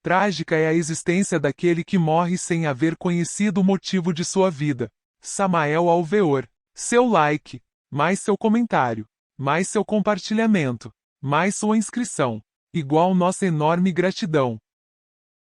Trágica é a existência daquele que morre sem haver conhecido o motivo de sua vida. Samael Alveor. Seu like, mais seu comentário, mais seu compartilhamento, mais sua inscrição, igual nossa enorme gratidão.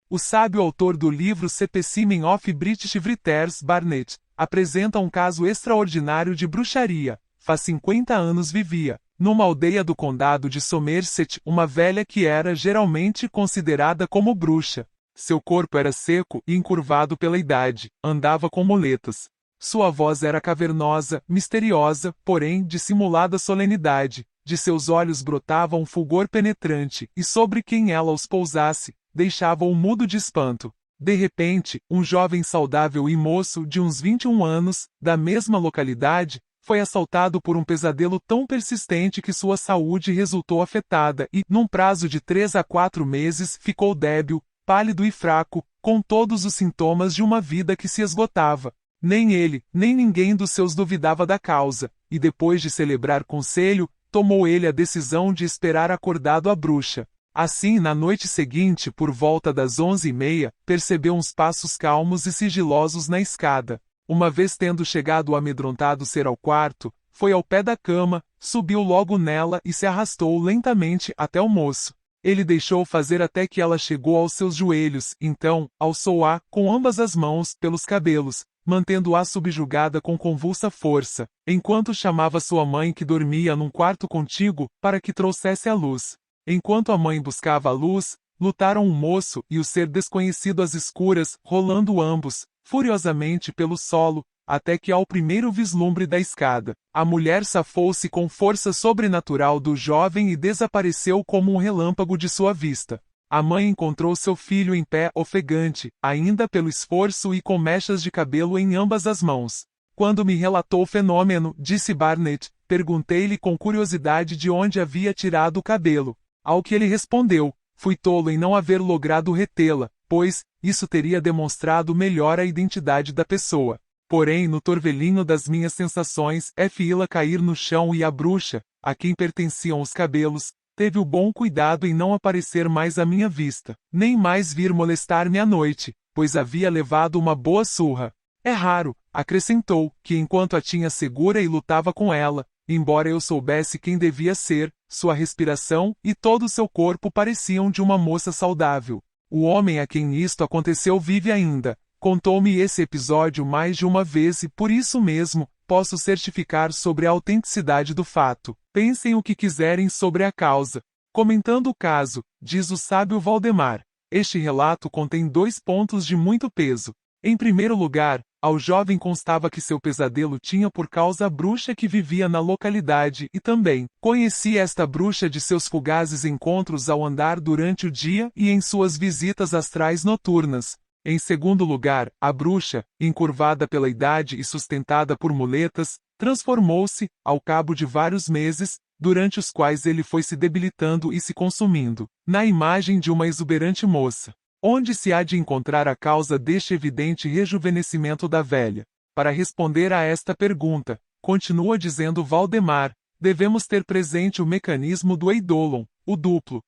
O sábio autor do livro Specimen of British Writers, Barnett, apresenta um caso extraordinário de bruxaria. Faz 50 anos vivia, numa aldeia do condado de Somerset, uma velha que era geralmente considerada como bruxa. Seu corpo era seco e encurvado pela idade, andava com muletas. Sua voz era cavernosa, misteriosa, porém dissimulada solenidade. De seus olhos brotava um fulgor penetrante, e sobre quem ela os pousasse, deixava-o mudo de espanto. De repente, um jovem saudável e moço de uns 21 anos, da mesma localidade, foi assaltado por um pesadelo tão persistente que sua saúde resultou afetada e, num prazo de 3 a 4 meses, ficou débil, pálido e fraco, com todos os sintomas de uma vida que se esgotava. Nem ele, nem ninguém dos seus duvidava da causa, e depois de celebrar conselho, tomou ele a decisão de esperar acordado a bruxa. Assim, na noite seguinte, por volta das 11h30, percebeu uns passos calmos e sigilosos na escada. Uma vez tendo chegado o amedrontado ser ao quarto, foi ao pé da cama, subiu logo nela e se arrastou lentamente até o moço. Ele deixou fazer até que ela chegou aos seus joelhos, então, alçou-a, com ambas as mãos, pelos cabelos, mantendo-a subjugada com convulsa força, enquanto chamava sua mãe que dormia num quarto contíguo, para que trouxesse a luz. Enquanto a mãe buscava a luz, lutaram o moço e o ser desconhecido às escuras, rolando ambos, furiosamente pelo solo, até que ao primeiro vislumbre da escada, a mulher safou-se com força sobrenatural do jovem e desapareceu como um relâmpago de sua vista. A mãe encontrou seu filho em pé ofegante, ainda pelo esforço e com mechas de cabelo em ambas as mãos. Quando me relatou o fenômeno, disse Barnett, perguntei-lhe com curiosidade de onde havia tirado o cabelo. Ao que ele respondeu, fui tolo em não haver logrado retê-la, pois, isso teria demonstrado melhor a identidade da pessoa. Porém, no torvelinho das minhas sensações, fi-la cair no chão e a bruxa, a quem pertenciam os cabelos, teve o bom cuidado em não aparecer mais à minha vista, nem mais vir molestar-me à noite, pois havia levado uma boa surra. É raro, acrescentou, que enquanto a tinha segura e lutava com ela, embora eu soubesse quem devia ser, sua respiração e todo o seu corpo pareciam de uma moça saudável. O homem a quem isto aconteceu vive ainda. Contou-me esse episódio mais de uma vez e por isso mesmo, posso certificar sobre a autenticidade do fato. Pensem o que quiserem sobre a causa. Comentando o caso, diz o sábio Valdemar, este relato contém 2 pontos de muito peso. Em primeiro lugar, ao jovem constava que seu pesadelo tinha por causa a bruxa que vivia na localidade e também conhecia esta bruxa de seus fugazes encontros ao andar durante o dia e em suas visitas astrais noturnas. Em segundo lugar, a bruxa, encurvada pela idade e sustentada por muletas, transformou-se, ao cabo de vários meses, durante os quais ele foi se debilitando e se consumindo, na imagem de uma exuberante moça. Onde se há de encontrar a causa deste evidente rejuvenescimento da velha? Para responder a esta pergunta, continua dizendo Valdemar, devemos ter presente o mecanismo do eidolon, o duplo.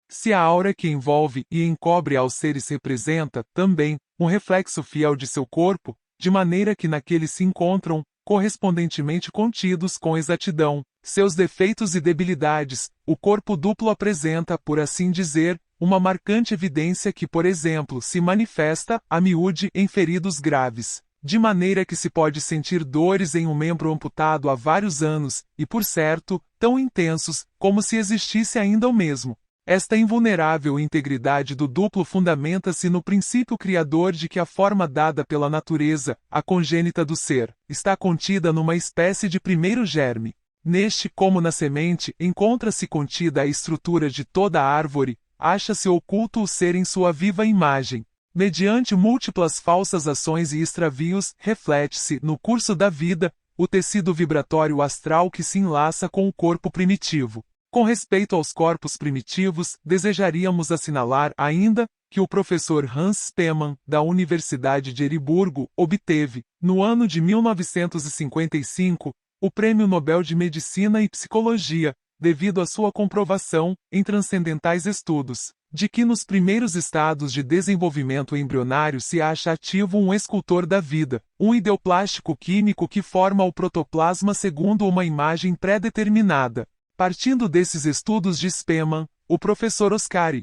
Se a aura que envolve e encobre aos seres representa, também, um reflexo fiel de seu corpo, de maneira que naquele se encontram, correspondentemente contidos com exatidão, seus defeitos e debilidades, o corpo duplo apresenta, por assim dizer, uma marcante evidência que, por exemplo, se manifesta, a miúde, em feridos graves, de maneira que se pode sentir dores em um membro amputado há vários anos, e por certo, tão intensos, como se existisse ainda o mesmo. Esta invulnerável integridade do duplo fundamenta-se no princípio criador de que a forma dada pela natureza, a congênita do ser, está contida numa espécie de primeiro germe. Neste, como na semente, encontra-se contida a estrutura de toda a árvore, acha-se oculto o ser em sua viva imagem. Mediante múltiplas falsas ações e extravios, reflete-se, no curso da vida, o tecido vibratório astral que se enlaça com o corpo primitivo. Com respeito aos corpos primitivos, desejaríamos assinalar ainda que o professor Hans Spemann, da Universidade de Eriburgo, obteve, no ano de 1955, o Prêmio Nobel de Medicina e Psicologia, devido à sua comprovação, em transcendentais estudos, de que nos primeiros estados de desenvolvimento embrionário se acha ativo um escultor da vida, um ideoplástico químico que forma o protoplasma segundo uma imagem pré-determinada. Partindo desses estudos de Spemann, o professor Oscar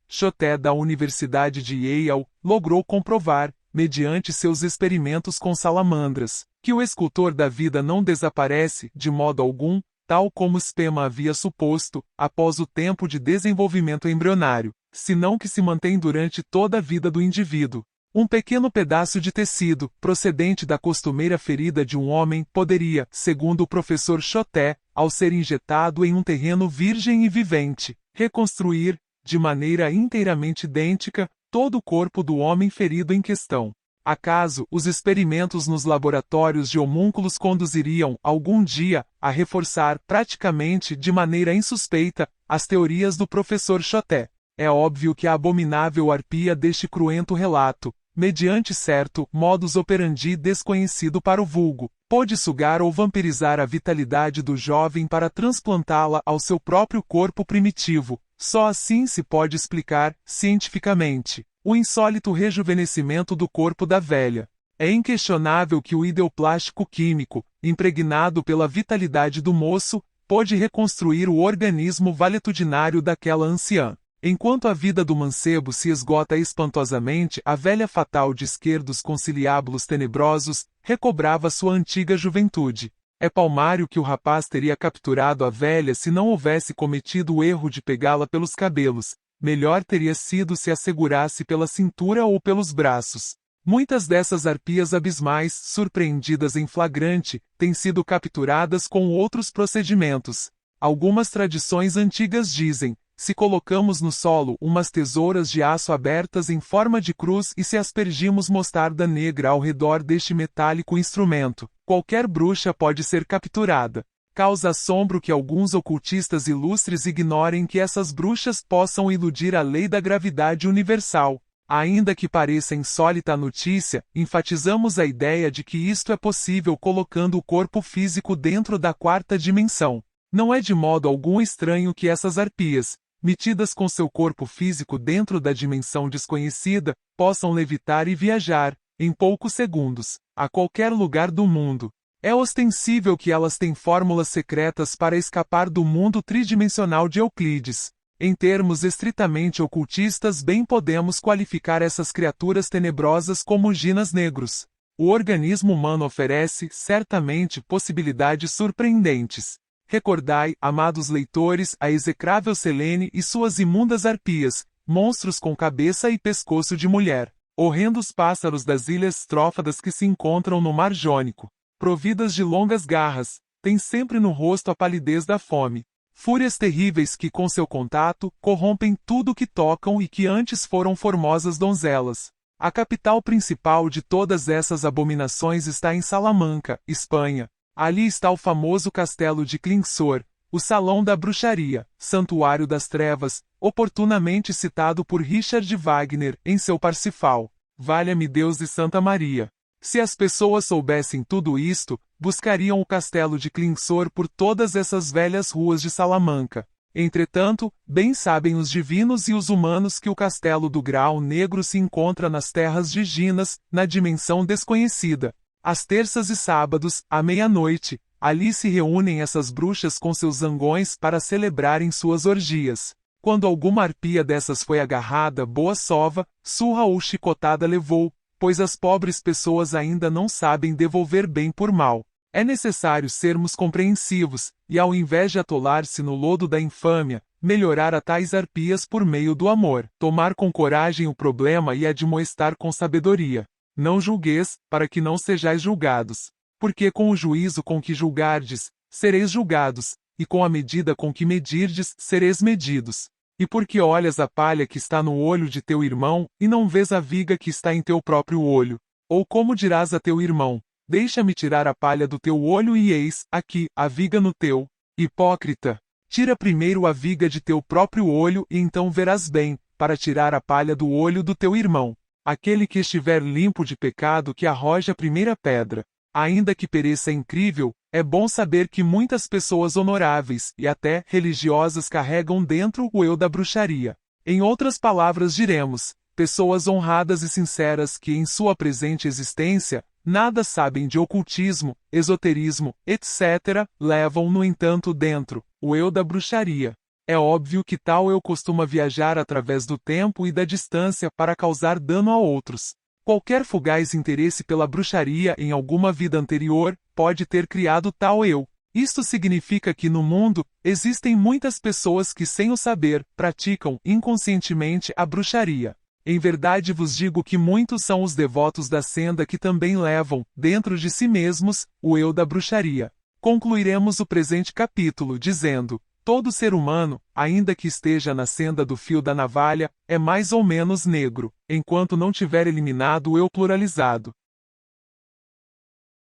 Chotet da Universidade de Yale logrou comprovar, mediante seus experimentos com salamandras, que o escultor da vida não desaparece, de modo algum, tal como Spemann havia suposto, após o tempo de desenvolvimento embrionário, senão que se mantém durante toda a vida do indivíduo. Um pequeno pedaço de tecido, procedente da costumeira ferida de um homem, poderia, segundo o professor Chotet, ao ser injetado em um terreno virgem e vivente, reconstruir, de maneira inteiramente idêntica, todo o corpo do homem ferido em questão. Acaso, os experimentos nos laboratórios de homúnculos conduziriam, algum dia, a reforçar, praticamente de maneira insuspeita, as teorias do professor Chotet? É óbvio que a abominável arpia deste cruento relato, mediante certo modus operandi desconhecido para o vulgo, pôde sugar ou vampirizar a vitalidade do jovem para transplantá-la ao seu próprio corpo primitivo. Só assim se pode explicar, cientificamente, o insólito rejuvenescimento do corpo da velha. É inquestionável que o ideoplástico químico, impregnado pela vitalidade do moço, pôde reconstruir o organismo valetudinário daquela anciã. Enquanto a vida do mancebo se esgota espantosamente, a velha fatal de esquerdos conciliábulos tenebrosos, recobrava sua antiga juventude. É palmário que o rapaz teria capturado a velha se não houvesse cometido o erro de pegá-la pelos cabelos. Melhor teria sido se a segurasse pela cintura ou pelos braços. Muitas dessas arpias abismais, surpreendidas em flagrante, têm sido capturadas com outros procedimentos. Algumas tradições antigas dizem: se colocamos no solo umas tesouras de aço abertas em forma de cruz e se aspergimos mostarda negra ao redor deste metálico instrumento, qualquer bruxa pode ser capturada. Causa assombro que alguns ocultistas ilustres ignorem que essas bruxas possam iludir a lei da gravidade universal. Ainda que pareça insólita a notícia, enfatizamos a ideia de que isto é possível colocando o corpo físico dentro da quarta dimensão. Não é de modo algum estranho que essas arpias, metidas com seu corpo físico dentro da dimensão desconhecida, possam levitar e viajar, em poucos segundos, a qualquer lugar do mundo. É ostensível que elas têm fórmulas secretas para escapar do mundo tridimensional de Euclides. Em termos estritamente ocultistas, bem podemos qualificar essas criaturas tenebrosas como ginas negros. O organismo humano oferece, certamente, possibilidades surpreendentes. Recordai, amados leitores, a execrável Selene e suas imundas arpias, monstros com cabeça e pescoço de mulher, horrendos pássaros das ilhas Strófadas que se encontram no Mar Jônico, providas de longas garras, têm sempre no rosto a palidez da fome. Fúrias terríveis que, com seu contato, corrompem tudo que tocam e que antes foram formosas donzelas. A capital principal de todas essas abominações está em Salamanca, Espanha. Ali está o famoso castelo de Klingsor, o salão da bruxaria, santuário das trevas, oportunamente citado por Richard Wagner em seu Parsifal. Valha-me Deus e Santa Maria! Se as pessoas soubessem tudo isto, buscariam o castelo de Klingsor por todas essas velhas ruas de Salamanca. Entretanto, bem sabem os divinos e os humanos que o castelo do Grau Negro se encontra nas terras de Ginas, na dimensão desconhecida. Às terças e sábados, à meia-noite, ali se reúnem essas bruxas com seus zangões para celebrarem suas orgias. Quando alguma arpia dessas foi agarrada, boa sova, surra ou chicotada levou, pois as pobres pessoas ainda não sabem devolver bem por mal. É necessário sermos compreensivos, e ao invés de atolar-se no lodo da infâmia, melhorar a tais arpias por meio do amor, tomar com coragem o problema e admoestar com sabedoria. Não julgueis, para que não sejais julgados. Porque com o juízo com que julgardes, sereis julgados, e com a medida com que medirdes, sereis medidos. E porque olhas a palha que está no olho de teu irmão, e não vês a viga que está em teu próprio olho? Ou como dirás a teu irmão: deixa-me tirar a palha do teu olho e eis, aqui, a viga no teu? Hipócrita! Tira primeiro a viga de teu próprio olho e então verás bem, para tirar a palha do olho do teu irmão. Aquele que estiver limpo de pecado que arroje a primeira pedra. Ainda que pareça incrível, é bom saber que muitas pessoas honoráveis e até religiosas carregam dentro o eu da bruxaria. Em outras palavras diremos, pessoas honradas e sinceras que em sua presente existência, nada sabem de ocultismo, esoterismo, etc., levam, no entanto, dentro o eu da bruxaria. É óbvio que tal eu costuma viajar através do tempo e da distância para causar dano a outros. Qualquer fugaz interesse pela bruxaria em alguma vida anterior pode ter criado tal eu. Isto significa que no mundo existem muitas pessoas que, sem o saber, praticam inconscientemente a bruxaria. Em verdade vos digo que muitos são os devotos da senda que também levam, dentro de si mesmos, o eu da bruxaria. Concluiremos o presente capítulo dizendo: todo ser humano, ainda que esteja na senda do fio da navalha, é mais ou menos negro, enquanto não tiver eliminado o eu pluralizado.